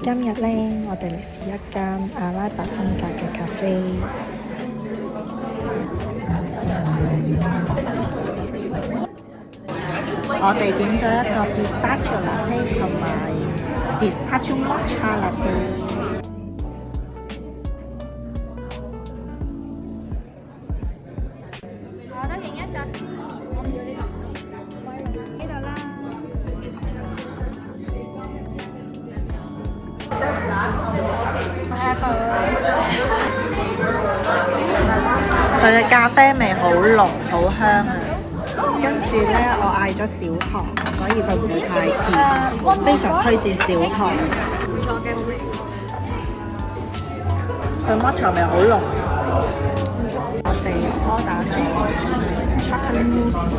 今日呢，我哋嚟試一間阿拉伯風格嘅咖啡。我哋點咗一個 pistachio latte 同埋 pistachio matcha latte。我得影一格先，我唔要呢個，呢度啦。佢嘅咖啡味好濃好香啊！跟住呢，我嗌咗少糖，所以佢唔會太甜，非常推薦少糖。唔錯嘅，好味。佢 matcha 味好濃。我哋order咗 chocolate mousse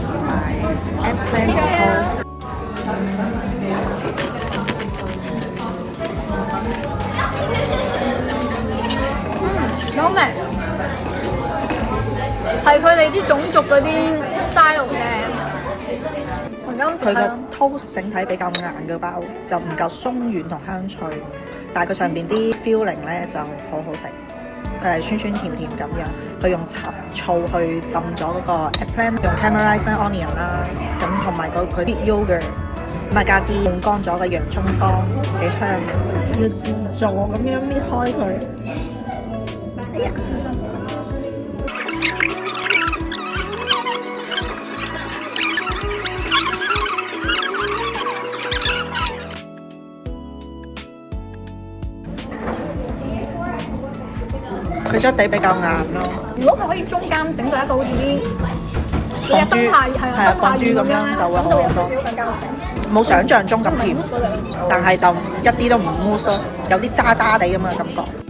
同埋 eggplant toast。好味，係佢哋啲種族嗰啲 style 嘅。佢個 toast 整體比較硬嘅包，就唔夠鬆軟同香脆，但係佢上邊啲 filling 咧就好好食。佢係酸酸甜甜咁樣，佢用醋去浸咗嗰個 eggplant，用 caramelized onion 啦，咁同埋佢啲 yogurt， 咁啊加啲烘乾咗嘅洋葱乾，幾香嘅。要自助咁樣搣開佢。哎呀！佢質地比較硬咯。如果佢可以中間整到一個好似啲生態放豬咁樣就會好好多，冇想像中咁甜，但係就一啲都唔 mousse 咯，有啲渣渣地咁嘅感覺。